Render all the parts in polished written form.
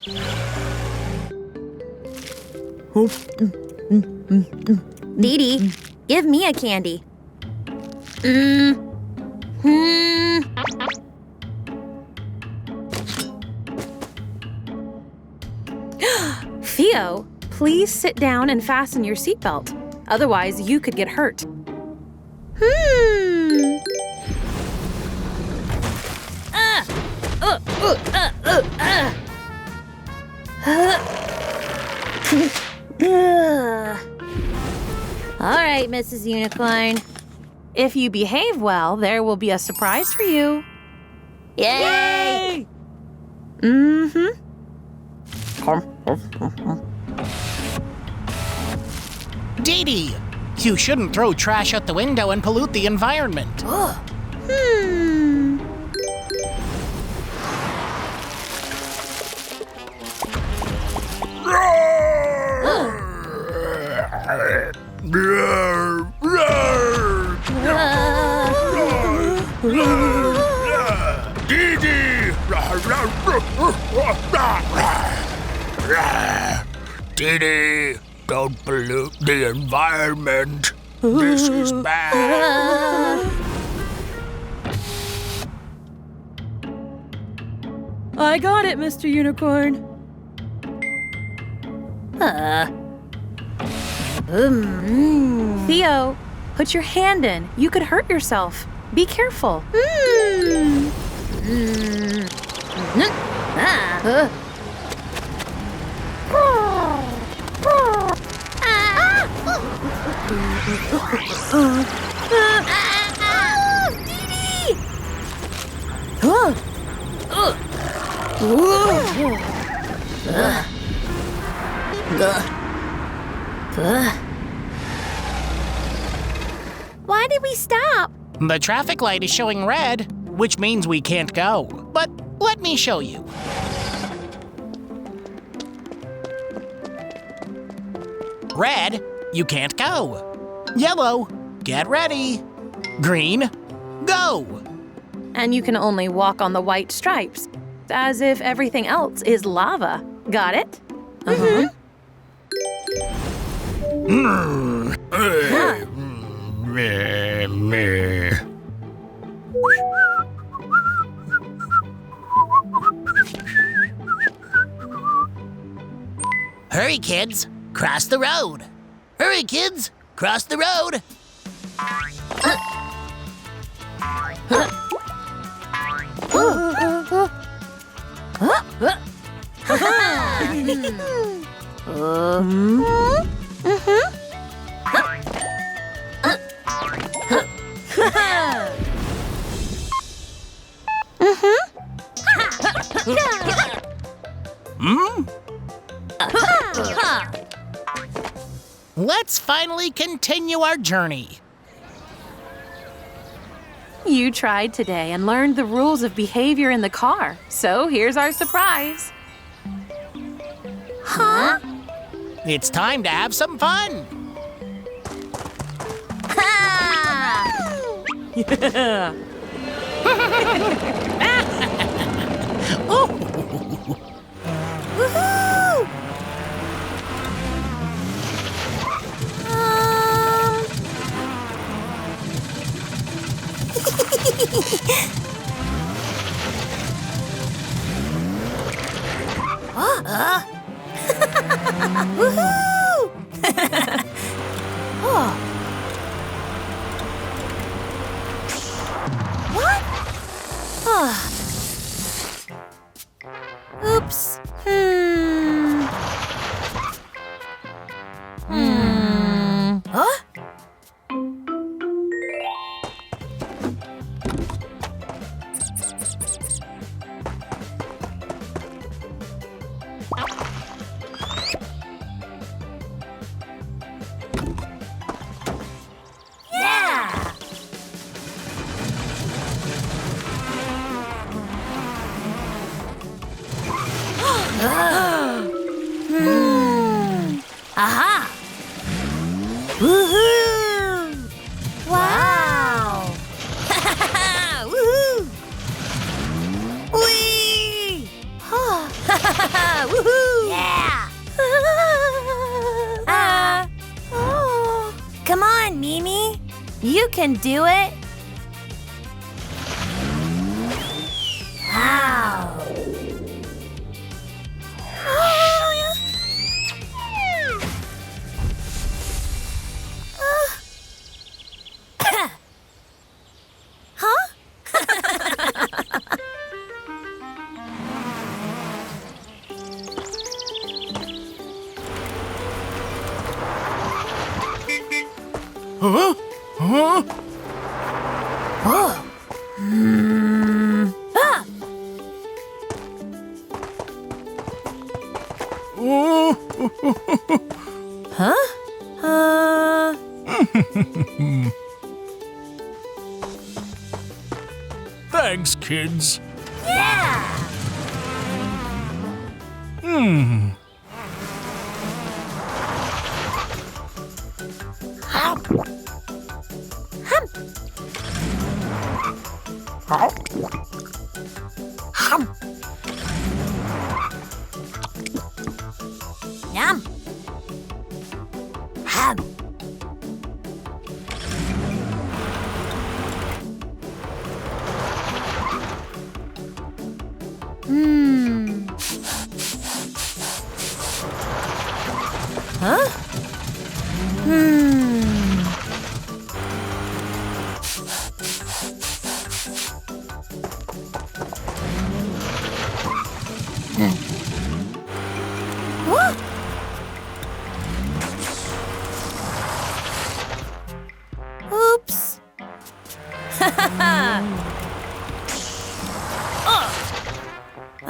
Didi, give me a candy. Theo, please sit down and fasten your seatbelt. Otherwise, you could get hurt. All right, Mrs. Unicorn. If you behave well, there will be a surprise for you. Yay! Didi, you shouldn't throw trash out the window and pollute the environment. Didi! Didi, don't pollute the environment. This is bad. I got it, Mr. Unicorn. Theo, put your hand in. You could hurt yourself. Be careful. Why did we stop? The traffic light is showing red, which means we can't go. But let me show you. Red, you can't go. Yellow, get ready. Green, go. And you can only walk on the white stripes, as if everything else is lava. Got it? Hurry, kids. Cross the road. Hurry, kids. Cross the road. Let's finally continue our journey. You tried today and learned the rules of behavior in the car. So here's our surprise. Huh? It's time to have some fun. Yeah. Woohoo! Woohoo! What? Oops. Huh? Aha! Woohoo! Wow! Woohoo! Whee! Woohoo! Yeah! Oh. Come on, Mimi. You can do it. Wow. Huh? Huh? Oh. Huh? Thanks, kids. Yeah! Hmm. Yum. Hum. Huh? Woo! Oops.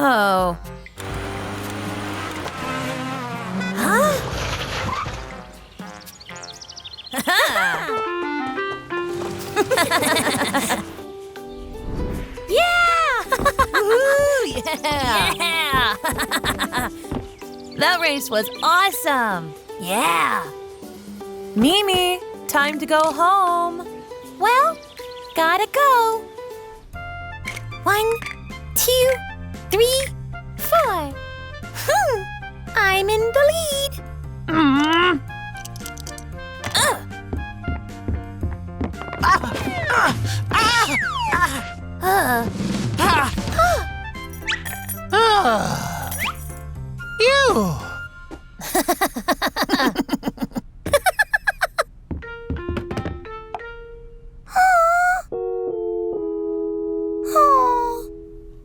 Oh. Yeah! Woo, yeah. Yeah! That race was awesome. Yeah! Mimi, time to go home. Well, gotta go. 1, 2, 3, 4. I'm in the lead. You!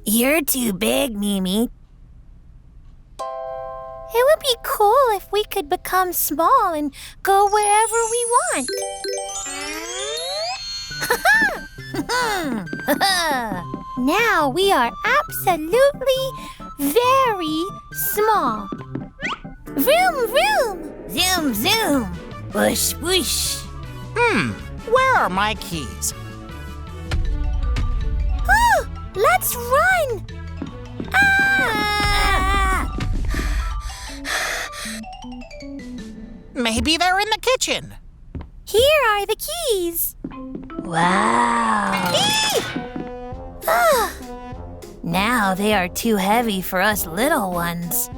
You're too big, Mimi. It would be cool if we could become small and go wherever we want. Now we are absolutely very small. Vroom, vroom. Zoom, zoom. Whoosh, whoosh. Where are my keys? Oh, let's run. Ah! Maybe they're in the kitchen. Here are the keys. Wow. Now they are too heavy for us little ones.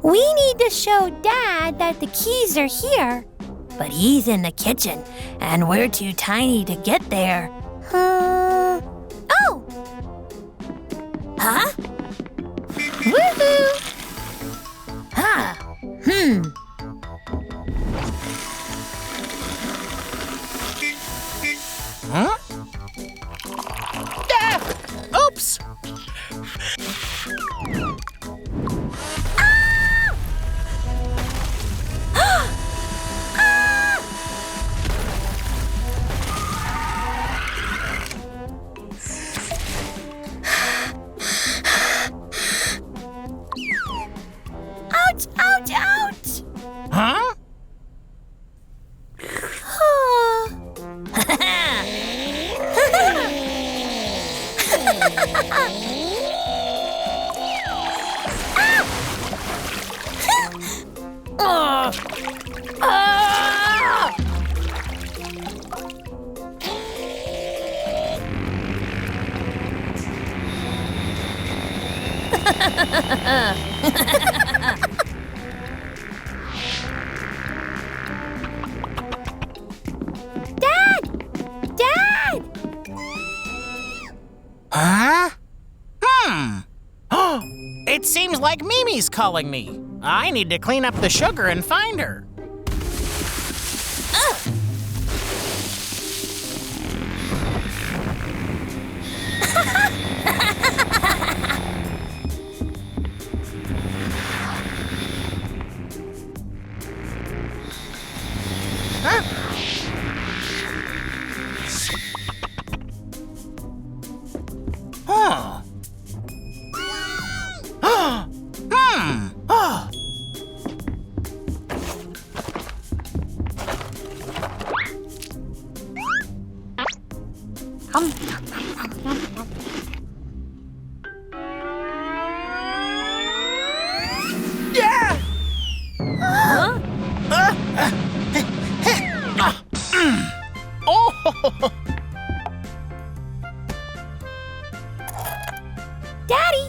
We need to show Dad that the keys are here. But he's in the kitchen, and we're too tiny to get there. Oh! Huh? Woohoo! Huh. Huh? Oops! Ouch, ouch, ouch! Huh? Dad! Dad! Huh? It seems like Mimi's calling me. I need to clean up the sugar and find her. Daddy,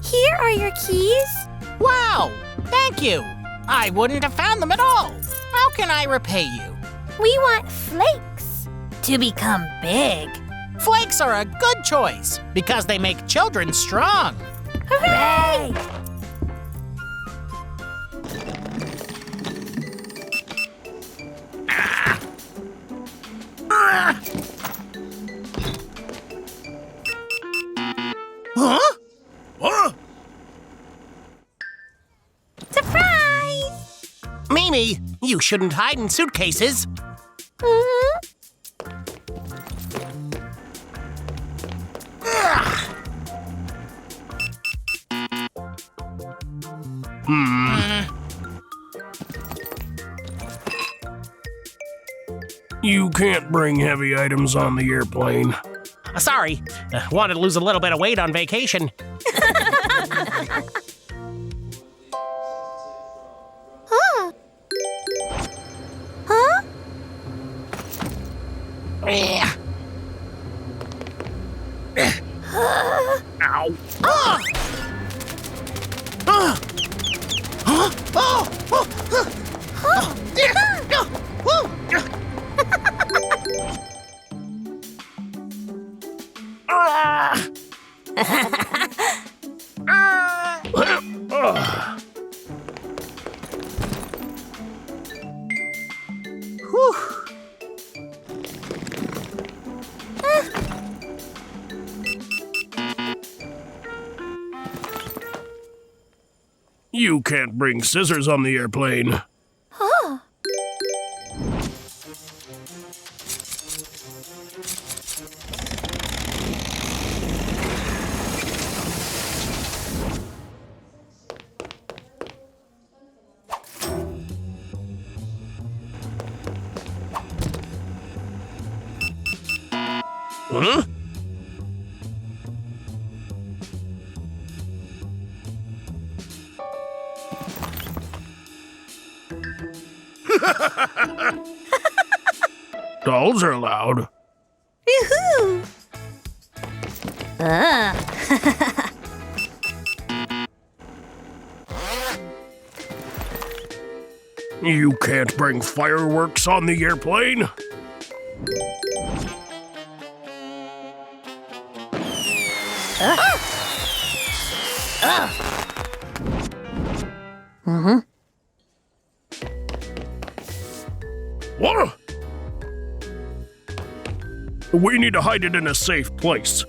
here are your keys. Wow, thank you. I wouldn't have found them at all. How can I repay you? We want flakes to become big. Flakes are a good choice because they make children strong. Hooray! Huh? Huh? Surprise! Mimi, you shouldn't hide in suitcases. You can't bring heavy items on the airplane. Sorry, wanted to lose a little bit of weight on vacation. Huh? Huh? Ow. Ah! Ah! Huh? Oh! Oh! Oh! Ah! Whew. You can't bring scissors on the airplane. Huh? Huh? Dolls are allowed. Yoo-hoo! You can't bring fireworks on the airplane. What? We need to hide it in a safe place.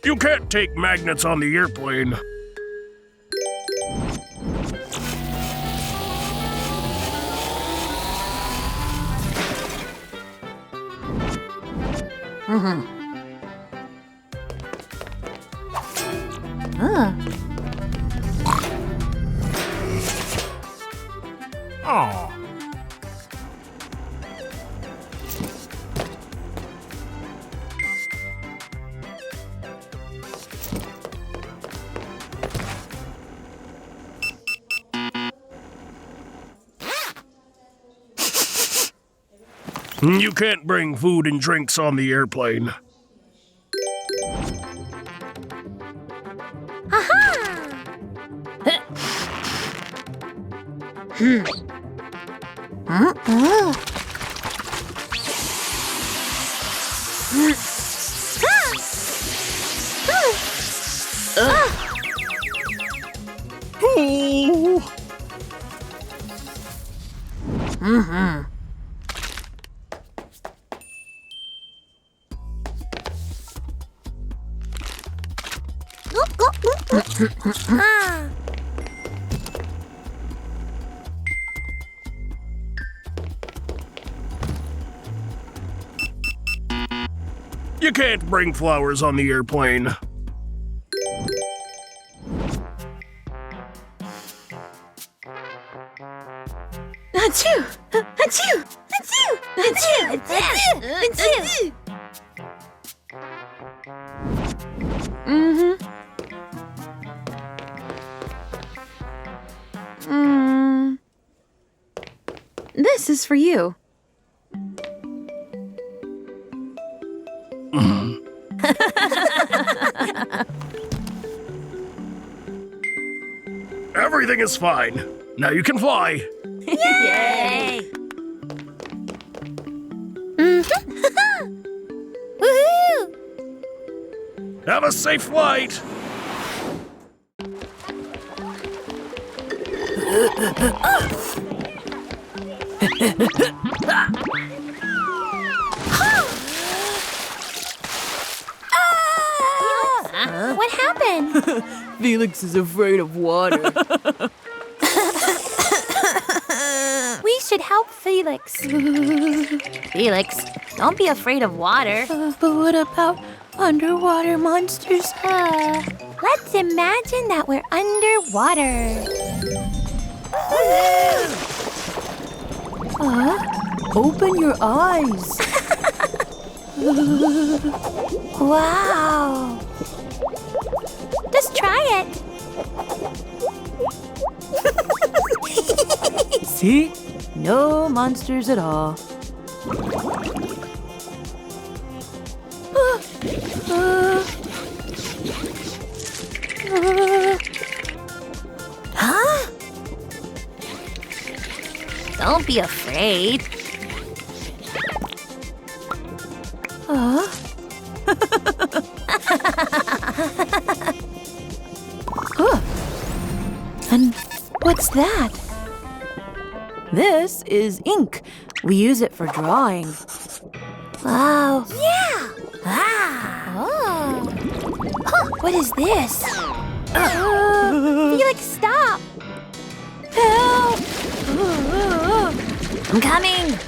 You can't take magnets on the airplane. Oh. You can't bring food and drinks on the airplane. You can't bring flowers on the airplane. Achoo! Achoo! Achoo! Achoo! Achoo! This is for you. Everything is fine. Now you can fly. Yay! Woohoo! Have a safe flight. What happened? Felix is afraid of water. We should help Felix. Felix, don't be afraid of water. But what about underwater monsters? Let's imagine that we're underwater. Open your eyes. Wow. Just try it. See? No monsters at all. Huh? Don't be afraid. And what's that? This is ink. We use it for drawing. Wow. Yeah. Oh. Huh, what is this? Felix, stop. Help! I'm coming.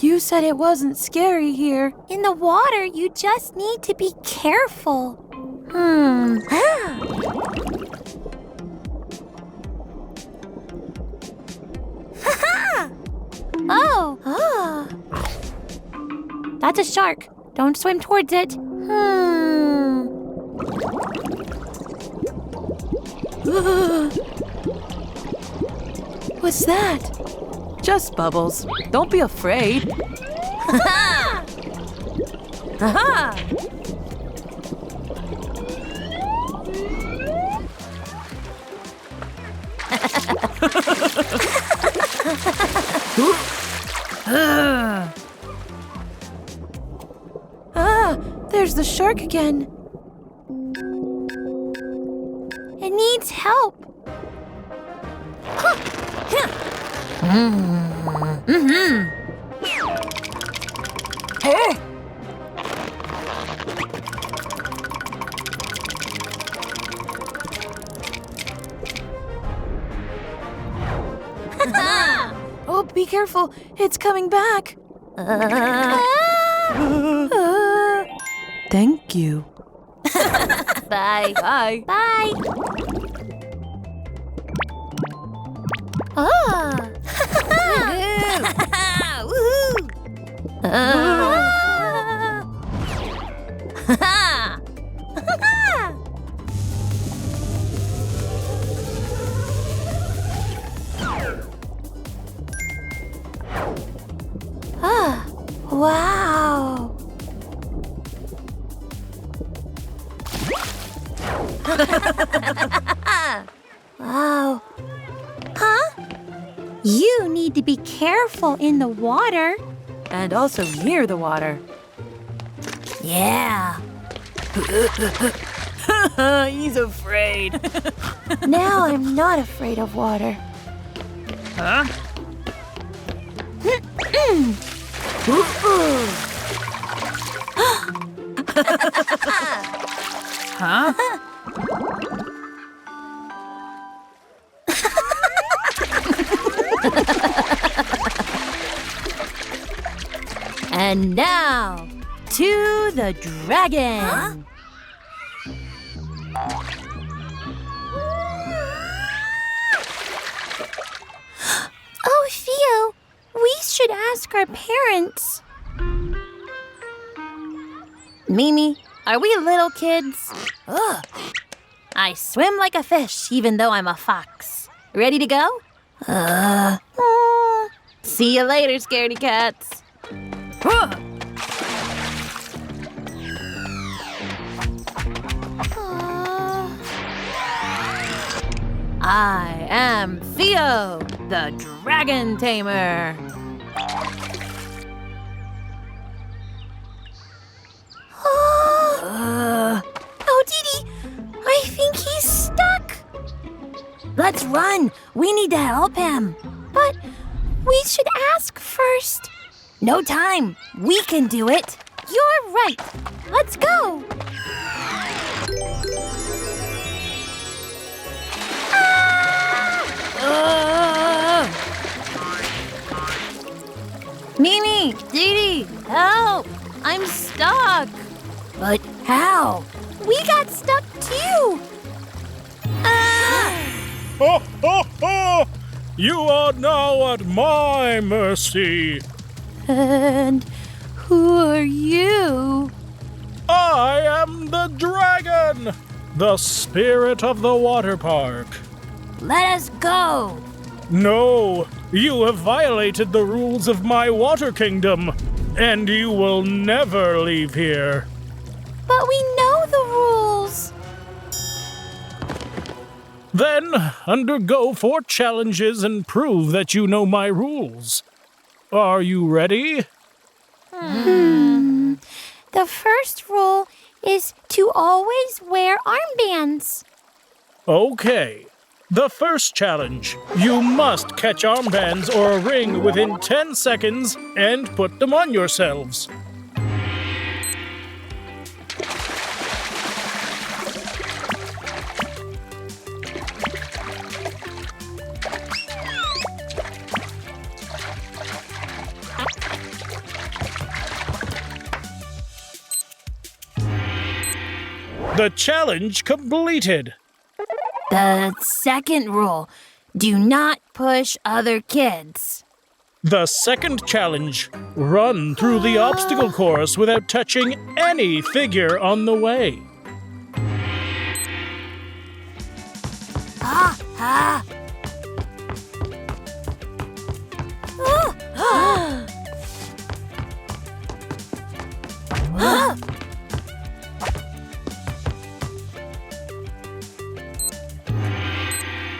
You said it wasn't scary here. In the water, you just need to be careful. Oh. That's a shark. Don't swim towards it. What's that? Just bubbles. Don't be afraid. Aha! There's the shark again. It needs help. Hey! Oh, be careful. It's coming back. Thank you. Bye. Bye. Bye. Oh. Wow. Wow. Huh? You need to be careful in the water. And also near the water. Yeah. He's afraid. Now I'm not afraid of water. Huh? Huh? And now, to the dragon. Oh, Theo, we should ask our parents. Mimi, are we little kids? Ugh. I swim like a fish, even though I'm a fox. Ready to go? See you later, scaredy cats. I am Theo, the dragon tamer. Oh, Didi, I think he's stuck. Let's run. We need to help him. But we should ask first. No time. We can do it. You're right. Let's go. Mimi, Didi, help! I'm stuck. But how? We got stuck too. Ho, ho, ho! You are now at my mercy. And who are you? I am the dragon, the spirit of the water park. Let us go. No, you have violated the rules of my water kingdom, and you will never leave here. But we know the rules. Then undergo 4 challenges and prove that you know my rules. Are you ready? The first rule is to always wear armbands. Okay. The first challenge. You must catch armbands or a ring within 10 seconds and put them on yourselves. The challenge completed. The second rule, do not push other kids. The second challenge. Run through the obstacle course without touching any figure on the way.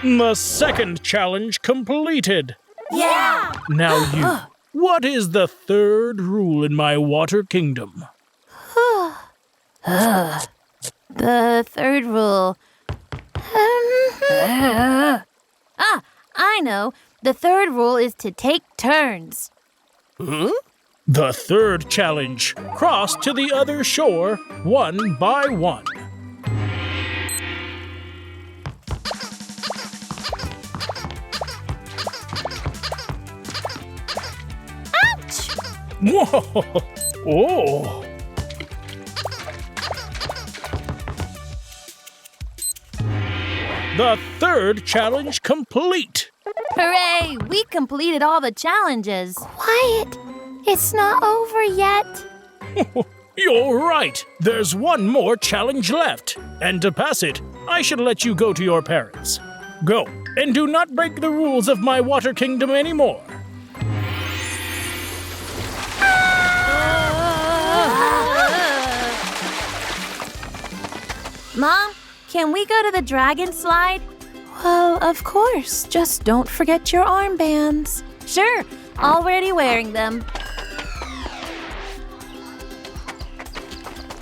The second challenge completed. Yeah! Now you. What is the third rule in my water kingdom? The third rule. I know. The third rule is to take turns. The third challenge. Cross to the other shore, one by one. Whoa! Oh! The third challenge complete. Hooray! We completed all the challenges. Quiet. It's not over yet. You're right. There's one more challenge left. And to pass it, I should let you go to your parents. Go, and do not break the rules of my water kingdom anymore. Mom, can we go to the dragon slide? Well, of course. Just don't forget your armbands. Sure, already wearing them.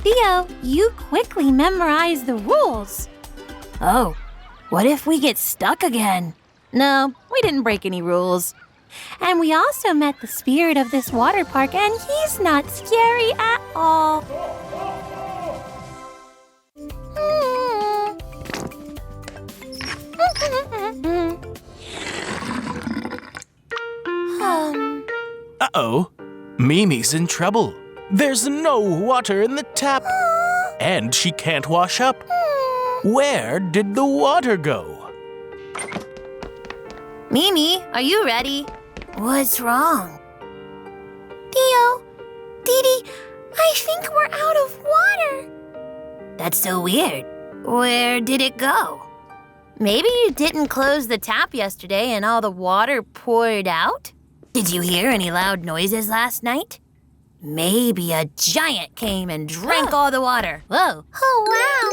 Theo, you quickly memorized the rules. Oh, what if we get stuck again? No, we didn't break any rules. And we also met the spirit of this water park, and he's not scary at all. Uh-oh. Mimi's in trouble. There's no water in the tap. And she can't wash up. Where did the water go? Mimi, are you ready? What's wrong? Theo, Didi, I think we're out of water. That's so weird. Where did it go? Maybe you didn't close the tap yesterday and all the water poured out? Did you hear any loud noises last night? Maybe a giant came and drank all the water. Whoa. Oh, wow.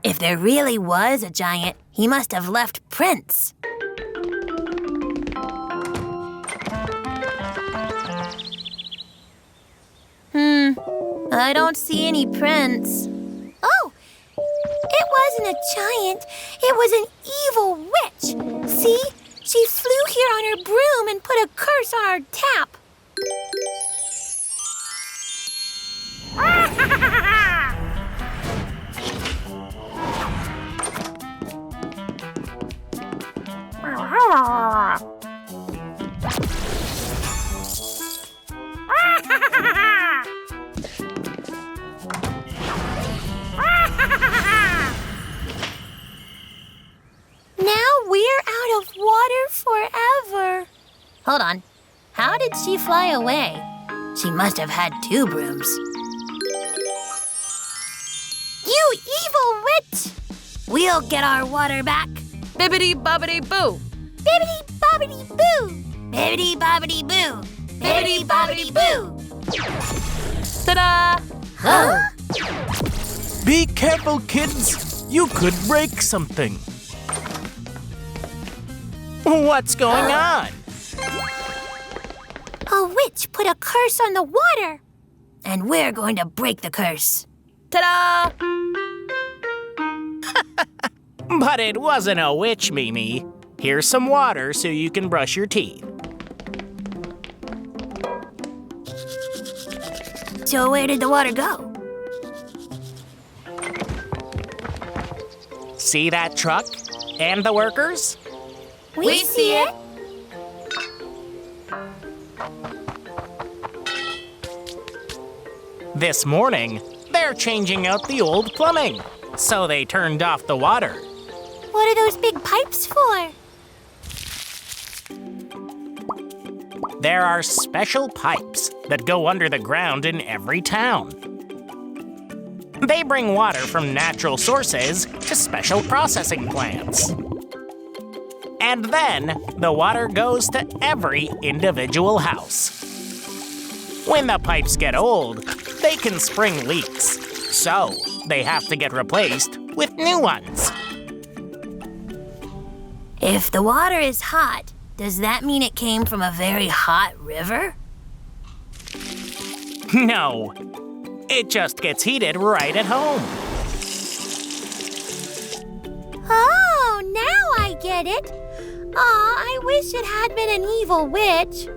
If there really was a giant, he must have left prints. I don't see any prints. Oh, it wasn't a giant. It was an evil witch. See? She flew here on her broom and put a curse on our tap. Now we're out of water forever. Hold on. How did she fly away? She must have had 2 brooms. You evil witch! We'll get our water back. Bibbidi-bobbidi-boo. Bibbidi-bobbidi-boo! Bibbidi-bobbidi-boo. Bibbidi-bobbidi-boo! Ta-da! Huh? Be careful, kids. You could break something. What's going on? A witch put a curse on the water. And we're going to break the curse. Ta-da! But it wasn't a witch, Mimi. Here's some water so you can brush your teeth. So where did the water go? See that truck? And the workers? We see it. This morning, they're changing out the old plumbing. So they turned off the water. What are those big pipes for? There are special pipes that go under the ground in every town. They bring water from natural sources to special processing plants. And then the water goes to every individual house. When the pipes get old, they can spring leaks. So they have to get replaced with new ones. If the water is hot, does that mean it came from a very hot river? No, it just gets heated right at home. Oh, now I get it. Aw, I wish it had been an evil witch.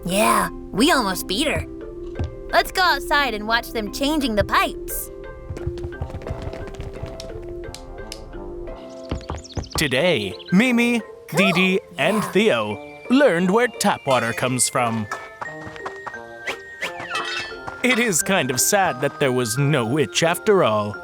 Yeah, we almost beat her. Let's go outside and watch them changing the pipes. Today, Mimi, Didi, and Theo learned where tap water comes from. It is kind of sad that there was no witch after all.